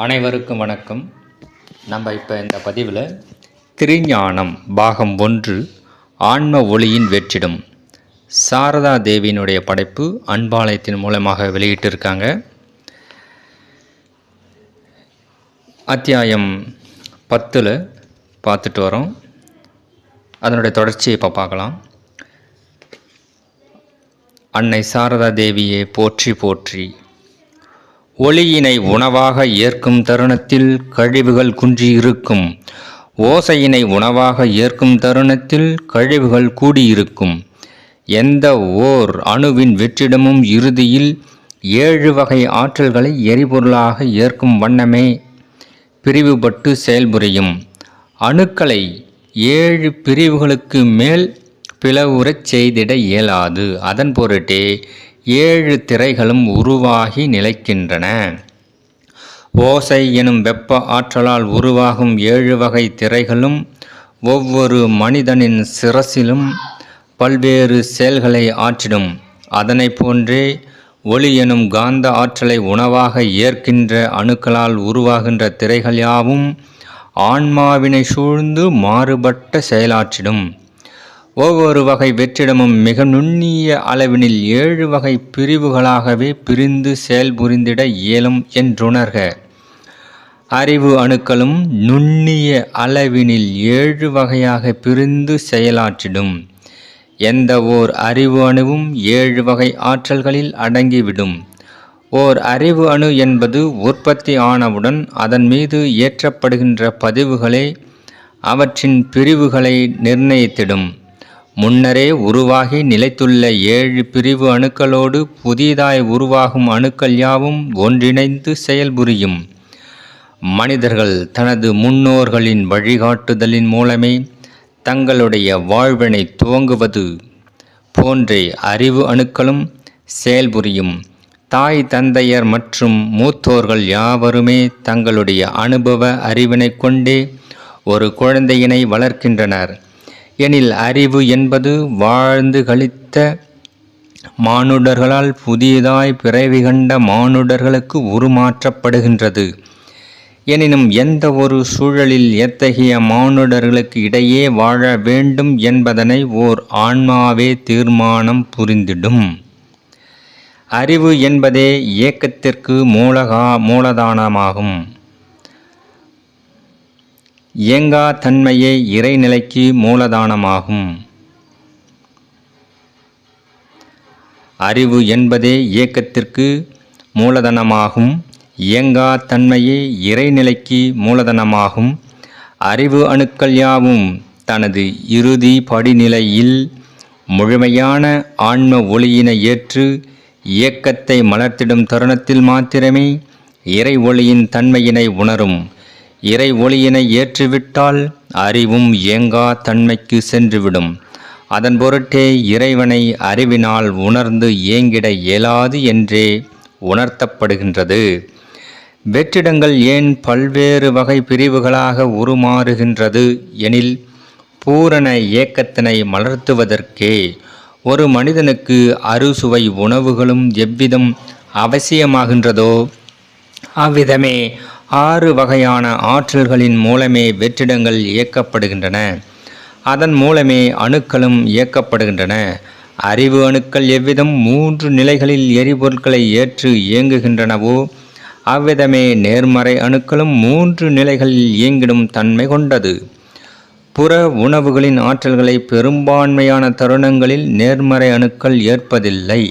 அனைவருக்கும் வணக்கம். நம்ம இப்போ இந்த பதிவில் திருஞானம் பாகம் 1 ஆன்ம ஒளியின் வெற்றிடம் சாரதா தேவியினுடைய படைப்பு அன்பாலயத்தின் மூலமாக வெளியிட்டிருக்காங்க. அத்தியாயம் 10 பார்த்துட்டு வரோம். அதனுடைய தொடர்ச்சியை இப்போ பார்க்கலாம். அன்னை சாரதா தேவியே போற்றி போற்றி. ஒளியினை உணவாக ஏற்கும் தருணத்தில் கழிவுகள் குன்றியிருக்கும். ஓசையினை உணவாக ஏற்கும் தருணத்தில் கழிவுகள் கூடியிருக்கும். எந்த ஓர் அணுவின் வெற்றிடமும் இறுதியில் 7 வகை ஆற்றல்களை எரிபொருளாக ஏற்கும் வண்ணமே பிரிவுபட்டு செயல்புரியும். அணுக்களை 7 பிரிவுகளுக்கு மேல் பிளவுறச் செய்திட இயலாது. அதன் பொருட்டே 7 திரைகளும் உருவாகி நிலைக்கின்றன. ஓசை எனும் வெப்ப ஆற்றலால் உருவாகும் 7 வகை திரைகளும் ஒவ்வொரு மனிதனின் சிரசிலும் பல்வேறு செயல்களை ஆற்றிடும். அதனை போன்றே ஒளி எனும் காந்த ஆற்றலை உணவாக ஏற்கின்ற அணுக்களால் உருவாகின்ற திரைகள் யாவும் ஆன்மாவினை சூழ்ந்து மாறுபட்ட செயலாற்றிடும். ஒவ்வொரு வகை வெற்றிடமும் மிக நுண்ணிய அளவினில் 7 வகை பிரிவுகளாகவே பிரிந்து செயல்புரிந்திட இயலும் என்றுணர்க. அறிவு அணுக்களும் நுண்ணிய அளவினில் 7 வகையாக பிரிந்து செயலாற்றிடும். எந்த ஓர் அறிவு அணுவும் 7 வகை ஆற்றல்களில் அடங்கிவிடும். ஓர் அறிவு அணு என்பது உற்பத்தி ஆனவுடன் அதன் மீது ஏற்றப்படுகின்ற பதிவுகளே அவற்றின் பிரிவுகளை நிர்ணயித்திடும். முன்னரே உருவாகி நிலைத்துள்ள 7 பிரிவு அணுக்களோடு புதிதாய் உருவாகும் அணுக்கள் யாவும் ஒன்றிணைந்து செயல்புரியும். மனிதர்கள் தனது முன்னோர்களின் வழிகாட்டுதலின் மூலமே தங்களுடைய வாழ்வினை துவங்குவது போன்றே அறிவு அணுக்களும் செயல்புரியும். தாய் தந்தையர் மற்றும் மூத்தோர்கள் யாவருமே தங்களுடைய அனுபவ அறிவினை கொண்டே ஒரு குழந்தையினை வளர்க்கின்றனர். எனில் அறிவு என்பது வாழ்ந்து கழித்த மானுடர்களால் புதியதாய் பிறவி கண்ட மானுடர்களுக்கு உருமாற்றப்படுகின்றது. எனினும் எந்த ஒரு சூழலில் எத்தகைய மானுடர்களுக்கு இடையே வாழ வேண்டும் என்பதனை ஓர் ஆன்மாவே தீர்மானம் புரிந்திடும். அறிவு என்பதே இயக்கத்திற்கு மூலதானமாகும். இயங்கா தன்மையே இறைநிலைக்கு மூலதானமாகும். அறிவு என்பதே இயக்கத்திற்கு மூலதனமாகும். இயங்கா தன்மையே இறைநிலைக்கு மூலதனமாகும். அறிவு அணுக்கள் யாவும் தனது இறுதி படிநிலையில் முழுமையான ஆன்ம ஒளியினை ஏற்று இயக்கத்தை மலர்த்திடும் தருணத்தில் மாத்திரமே இறை ஒளியின் தன்மையினை உணரும். இறை ஒளியினை ஏற்றுவிட்டால் அறிவும் இயங்கா தன்மைக்கு சென்றுவிடும். அதன் பொருட்டே இறைவனை அறிவினால் உணர்ந்து இயங்கிட இயலாது என்றே உணர்த்தப்படுகின்றது. வெற்றிடங்கள் ஏன் பல்வேறு வகை பிரிவுகளாக உருமாறுகின்றது எனில் பூரண இயக்கத்தினை மலர்த்துவதற்கே. ஒரு மனிதனுக்கு அறுசுவை உணவுகளும் எவ்விதம் அவசியமாகின்றதோ அவ்விதமே 6 வகையான ஆற்றல்களின் மூலமே வெற்றிடங்கள் இயக்கப்படுகின்றன. அதன் மூலமே அணுக்களும் இயக்கப்படுகின்றன. அறிவு அணுக்கள் எவ்விதம் 3 நிலைகளில் எரிபொருட்களை ஏற்று இயங்குகின்றனவோ அவ்விதமே நேர்மறை அணுக்களும் 3 நிலைகளில் இயங்கிடும் தன்மை கொண்டது. புற உணவுகளின் ஆற்றல்களை பெரும்பான்மையான தருணங்களில் நேர்மறை அணுக்கள் ஏற்பதில்லை.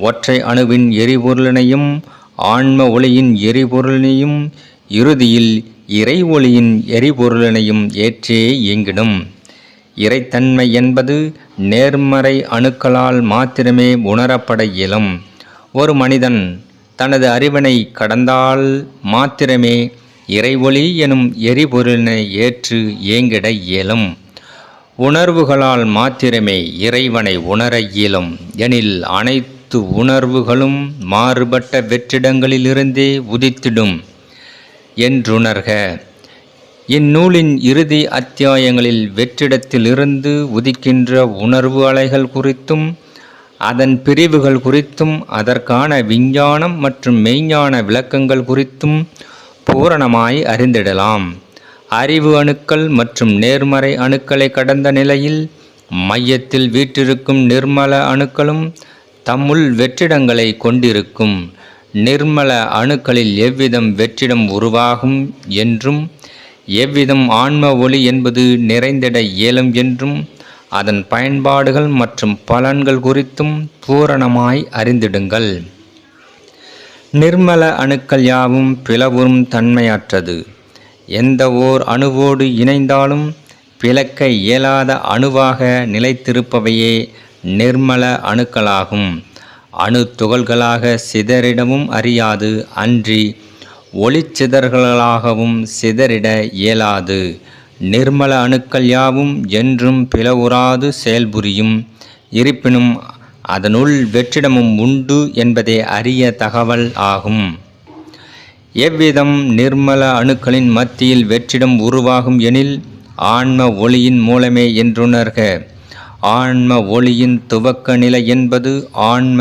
ஒற்றை அணுவின் எரிபொருளினையும் ஆன்ம ஒளியின் எரிபொருளினையும் இறுதியில் இறை ஒளியின் எரிபொருளினையும் ஏற்றே இயங்கிடும். இறைத்தன்மை என்பது நேர்மறை அணுக்களால் மாத்திரமே உணரப்பட இயலும். ஒரு மனிதன் தனது அறிவினை கடந்தால் மாத்திரமே இறை ஒளி எனும் எரிபொருளினை ஏற்று இயங்கிட இயலும். உணர்வுகளால் மாத்திரமே இறைவனை உணர இயலும். எனில் அனைத்து உணர்வுகளும் மாறுபட்ட வெற்றிடங்களிலிருந்தே உதித்திடும் என்றுணர்க. இந்நூலின் இறுதி அத்தியாயங்களில் வெற்றிடத்திலிருந்து உதிக்கின்ற உணர்வு அலைகள் குறித்தும் அதன் பிரிவுகள் குறித்தும் அதற்கான விஞ்ஞானம் மற்றும் மெய்ஞான விளக்கங்கள் குறித்தும் பூரணமாய் அறிந்திடலாம். அறிவு அணுக்கள் மற்றும் நேர்மறை அணுக்களை கடந்த நிலையில் மையத்தில் வீற்றிருக்கும் நிர்மல அணுக்களும் தம்முள் வெற்றிடங்களை கொண்டிருக்கும். நிர்மல அணுக்களில் எவ்விதம் வெற்றிடம் உருவாகும் என்றும் எவ்விதம் ஆன்ம ஒளி என்பது நிறைந்திட இயலும் என்றும் அதன் பயன்பாடுகள் மற்றும் பலன்கள் குறித்தும் பூரணமாய் அறிந்திடுங்கள். நிர்மல அணுக்கள் யாவும் பிளவுறும் தன்மையற்றது. எந்த ஓர் அணுவோடு இணைந்தாலும் பிளக்க இயலாத அணுவாக நிலைத்திருப்பவையே நிர்மல அணுக்களாகும். அணு துகள்களாக சிதறிடவும் அறியாது, அன்றி ஒளிச்சிதறல்களாகவும் சிதறிட இயலாது. நிர்மல அணுக்கள் யாவும் என்றும் பிளவுறாது செயல்புரியும். இருப்பினும் அதனுள் வெற்றிடமும் உண்டு என்பதே அரிய தகவல் ஆகும். எவ்விதம் நிர்மல அணுக்களின் மத்தியில் வெற்றிடம் உருவாகும் எனில் ஆன்ம ஒளியின் மூலமே என்றுணர்க. ஆன்ம ஒளியின் துவக்க நிலை என்பது ஆன்ம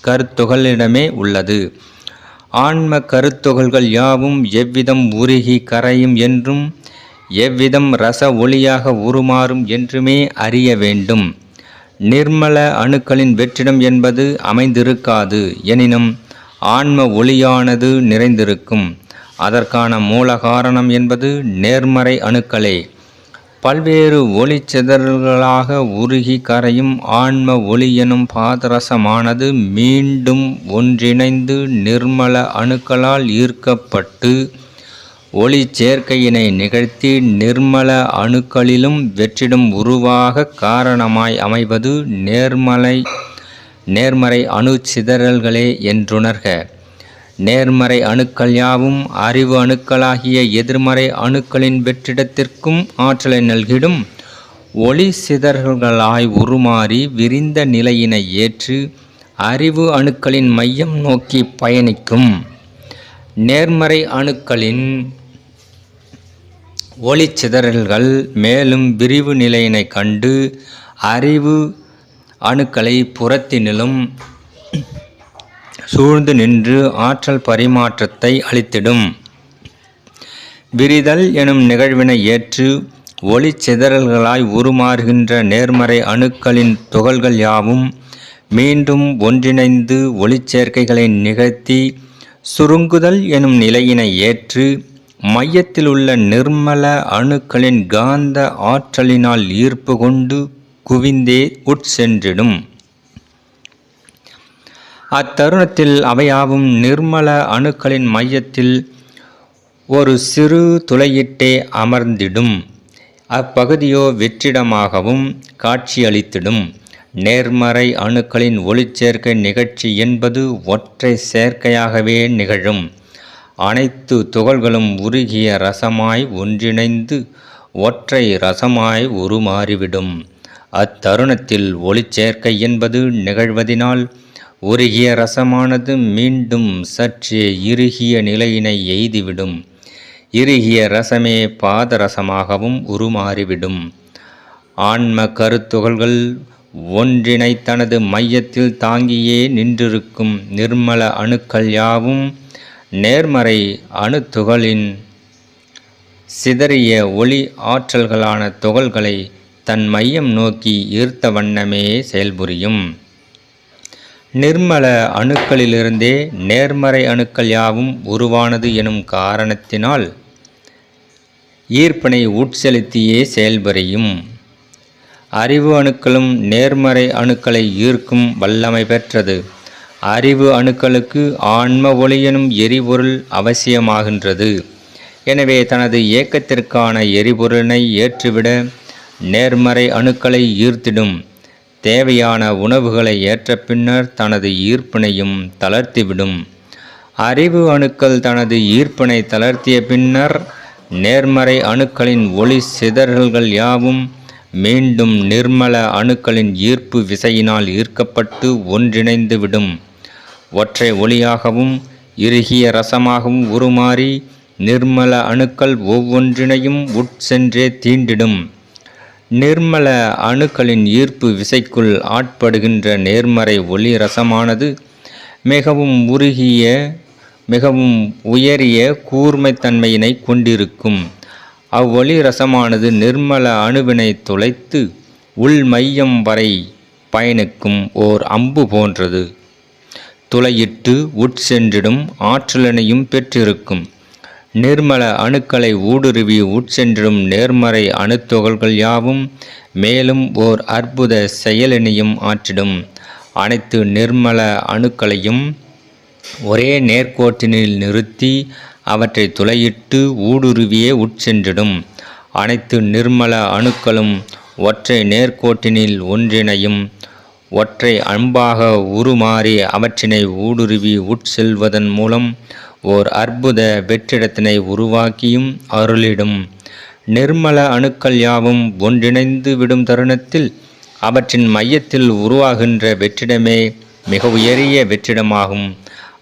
கருத்துகளிடமே உள்ளது. ஆன்ம கருத்துகள்கள் யாவும் எவ்விதம் உருகி கரையும் என்றும் எவ்விதம் ரச ஒளியாக உருமாறும் என்றுமே அறிய வேண்டும். நிர்மல அணுக்களின் வெற்றிடம் என்பது அமைந்திருக்காது. எனினும் ஆன்ம ஒளியானது நிறைந்திருக்கும். அதற்கான மூல காரணம் என்பது நேர்மறை அணுக்களே. பல்வேறு ஒளிச்சிதறல்களாக உருகி கரையும் ஆன்ம ஒளி எனும் பாதரசமானது மீண்டும் ஒன்றிணைந்து நிர்மல அணுக்களால் ஈர்க்கப்பட்டு ஒளி சேர்க்கையினை நிகழ்த்தி நிர்மல அணுக்களிலும் வெற்றிடம் உருவாக காரணமாய் அமைவது நேர்மறை அணு சிதறல்களே என்றுணர்க. நேர்மறை அணுக்கள் யாவும் அறிவு அணுக்களாகிய எதிர்மறை அணுக்களின் வெற்றிடத்திற்கும் ஆற்றலை நல்கிடும் ஒளி சிதறல்களாய் உருமாறி விரிந்த நிலையினை ஏற்று அறிவு அணுக்களின் மையம் நோக்கி பயணிக்கும். நேர்மறை அணுக்களின் ஒளிச்சிதறல்கள் மேலும் விரிவு நிலையினை கண்டு அறிவு அணுக்களை புறத்தினிலும் சூழ்ந்து நின்று ஆற்றல் பரிமாற்றத்தை அளித்திடும். விரிதல் எனும் நிகழ்வினை ஏற்று ஒளிச்சிதறல்களாய் உருமாறுகின்ற நேர்மறை அணுக்களின் துகள்கள் யாவும் மீண்டும் ஒன்றிணைந்து ஒளிச்சேர்க்கைகளை நிகழ்த்தி சுருங்குதல் எனும் நிலையினை ஏற்று மையத்தில் உள்ள நிர்மல அணுக்களின் காந்த ஆற்றலினால் ஈர்ப்பு கொண்டு குவிந்தே உட்சென்றிடும். அத்தருணத்தில் அவையாவும் நிர்மல அணுக்களின் மையத்தில் ஒரு சிறு துளையிட்டே அமர்ந்திடும். அப்பகுதியோ வெற்றிடமாகவும் காட்சியளித்திடும். நேர்மறை அணுக்களின் ஒளிச்சேர்க்கை நிகழ்ச்சி என்பது ஒற்றை சேர்க்கையாகவே நிகழும். அனைத்து துகள்களும் உருகிய ரசமாய் ஒன்றிணைந்து ஒற்றை ரசமாய் உருமாறிவிடும். அத்தருணத்தில் ஒளிச்சேர்க்கை என்பது நிகழ்வதினால் உருகிய ரசமானது மீண்டும் சற்றே இறுகிய நிலையினை எய்திவிடும். இறுகிய ரசமே பாதரசமாகவும் உருமாறிவிடும். ஆன்ம கருத்துகள்கள் ஒன்றினை தனது மையத்தில் தாங்கியே நின்றிருக்கும் நிர்மல அணுக்கள் யாவும் நேர்மறை அணுத்துகளின் சிதறிய ஒளி ஆற்றல்களான துகள்களை தன் மையம் நோக்கி ஈர்த்த வண்ணமே செயல்புரியும். நிர்மல அணுக்களிலிருந்தே நேர்மறை அணுக்கள் யாவும் உருவானது எனும் காரணத்தினால் ஈர்ப்பினை உட்செலுத்தியே செயல்புரியும். அறிவு அணுக்களும் நேர்மறை அணுக்களை ஈர்க்கும் வல்லமை பெற்றது. அறிவு அணுக்களுக்கு ஆன்ம ஒளி எனும் எரிபொருள் அவசியமாகின்றது. எனவே தனது இயக்கத்திற்கான எரிபொருளினை ஏற்றுவிட நேர்மறை அணுக்களை ஈர்த்திடும். தேவையான உணவுகளை ஏற்ற பின்னர் தனது ஈர்ப்பினையும் தளர்த்திவிடும். அறிவு அணுக்கள் தனது ஈர்ப்பினை தளர்த்திய பின்னர் நேர்மறை அணுக்களின் ஒளி சிதறல்கள் யாவும் மீண்டும் நிர்மல அணுக்களின் ஈர்ப்பு விசையினால் ஈர்க்கப்பட்டு ஒன்றிணைந்து விடும். ஒற்றை ஒளியாகவும் இறுகிய ரசமாகவும் உருமாறி நிர்மல அணுக்கள் ஒவ்வொன்றினையும் உட்சென்றே தீண்டிடும். நிர்மல அணுக்களின் ஈர்ப்பு விசைக்குள் ஆட்படுகின்ற நேர்மறை ஒளி ரசமானது மிகவும் உயரிய கூர்மைத்தன்மையினை கொண்டிருக்கும். அவ்வொளி ரசமானது நிர்மல அணுவினை துளைத்து உள் மையம் வரை பயணிக்கும் ஓர் அம்பு போன்றது. துளையிட்டு உட்சென்றிடும் ஆற்றலினையும் பெற்றிருக்கும். நிர்மல அணுக்களை ஊடுருவி உட்சென்றிடும் நேர்மறை அணுத்துகள்கள் யாவும் மேலும் ஓர் அற்புத செயலினையும் ஆற்றிடும். அனைத்து நிர்மல அணுக்களையும் ஒரே நேர்கோட்டினில் நிறுத்தி அவற்றை துளையிட்டு ஊடுருவியே உட்சென்றிடும். அனைத்து நிர்மல அணுக்களும் ஒற்றை நேர்கோட்டினில் ஒன்றினையும் ஒற்றை அம்பாக உருமாறி அவற்றினை ஊடுருவி உட்செல்வதன் மூலம் ஓர் அற்புத வெற்றிடத்தினை உருவாக்கியும் அருளிடும். நிர்மல அணுக்கள் யாவும் ஒன்றிணைந்து விடும் தருணத்தில் அவற்றின் மையத்தில் உருவாகின்ற வெற்றிடமே மிக உயரிய வெற்றிடமாகும்.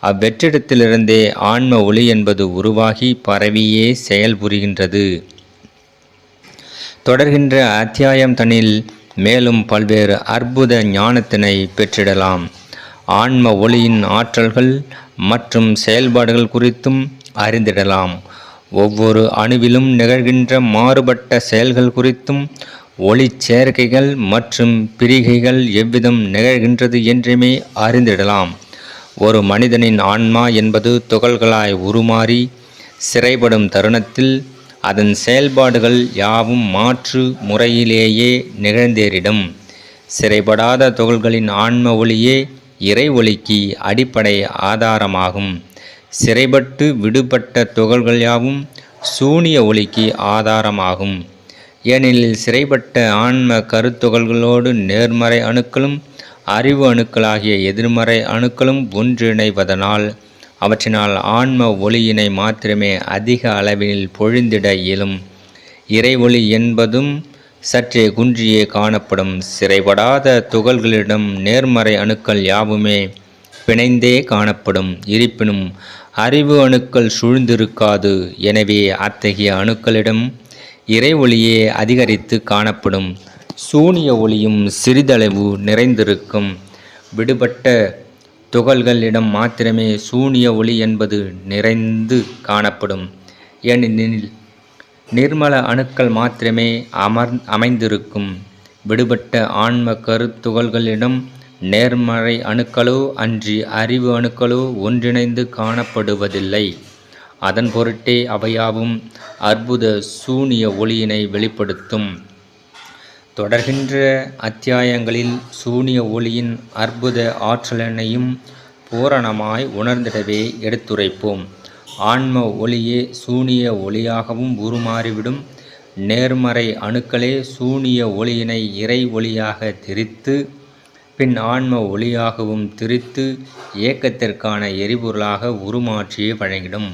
அவ்வெற்றிடத்திலிருந்தே ஆன்ம ஒளி என்பது உருவாகி பரவியே செயல்புரிகின்றது. தொடர்கின்ற அத்தியாயம் தனில் மேலும் பல்வேறு அற்புத ஞானத்தினை பெற்றிடலாம். ஆன்ம ஒளியின் ஆற்றல்கள் மற்றும் செயல்பாடுகள் குறித்தும் அறிந்திடலாம். ஒவ்வொரு அணுவிலும் நிகழ்கின்ற மாறுபட்ட செயல்கள் குறித்தும் ஒளி சேர்க்கைகள் மற்றும் பிரிகைகள் எவ்விதம் நிகழ்கின்றது என்றுமே அறிந்திடலாம். ஒரு மனிதனின் ஆன்மா என்பது துகள்களாய் உருமாறி சிறைப்படும் தருணத்தில் அதன் செயல்பாடுகள் யாவும் மாற்று முறையிலேயே நிகழ்ந்தேறிடும். சிறைப்படாத துகள்களின் ஆன்ம ஒளியே இறை ஒளிக்கு அடிப்படை ஆதாரமாகும். சிறைப்பட்டு விடுபட்ட துகள்கள் யாவும் சூனிய ஒளிக்கு ஆதாரமாகும். ஏனெனில் சிறைப்பட்ட ஆன்ம கருத்துகள்களோடு நேர்மறை அணுக்களும் அறிவு அணுக்களாகிய எதிர்மறை அணுக்களும் ஒன்றிணைவதனால் அவற்றினால் ஆன்ம ஒளியினை மாத்திரமே அதிக அளவில் பொழிந்திட இயலும். இறை ஒளி என்பதும் சற்றே குன்றியே காணப்படும். சிறைப்படாத துகள்களிடம் நேர்மறை அணுக்கள் யாவுமே பிணைந்தே காணப்படும். இருப்பினும் அறிவு அணுக்கள் சூழ்ந்திருக்காது. எனவே அத்தகைய அணுக்களிடம் இறை ஒளியே அதிகரித்து காணப்படும். சூனிய ஒளியும் சிறிதளவு நிறைந்திருக்கும். விடுபட்ட துகள்களிடம் மாத்திரமே சூனிய ஒளி என்பது நிறைந்து காணப்படும். ஏனெனில் நிர்மல அணுக்கள் மாத்திரமே அமைந்திருக்கும். விடுபட்ட ஆன்ம கருத்துகள்களிடம் நேர்மறை அணுக்களோ அன்றி அறிவு அணுக்களோ ஒன்றிணைந்து காணப்படுவதில்லை. அதன் பொருட்டே அவையாவும் அற்புத சூனிய ஒளியினை வெளிப்படுத்தும். தொடர்கின்ற அத்தியாயங்களில் சூனிய ஒளியின் அற்புத ஆற்றலினையும் பூரணமாய் உணர்ந்திடவே எடுத்துரைப்போம். ஆன்ம ஒளியே சூனிய ஒளியாகவும் உருமாறிவிடும். நேர்மறை அணுக்களே சூனிய ஒளியினை இறை ஒளியாக திரித்து பின் ஆன்ம ஒளியாகவும் திரித்து இயக்கத்திற்கான எரிபொருளாக உருமாற்றி வழங்கிடும்.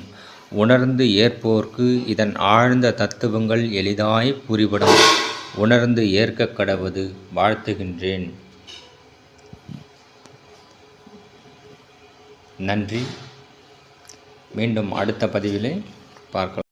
உணர்ந்து ஏற்போர்க்கு இதன் ஆழ்ந்த தத்துவங்கள் எளிதாய் புரிபடும். உணர்ந்து ஏற்க கடவது வாழ்த்துகின்றேன். நன்றி. மீண்டும் அடுத்த பதிவிலே பார்க்கலாம்.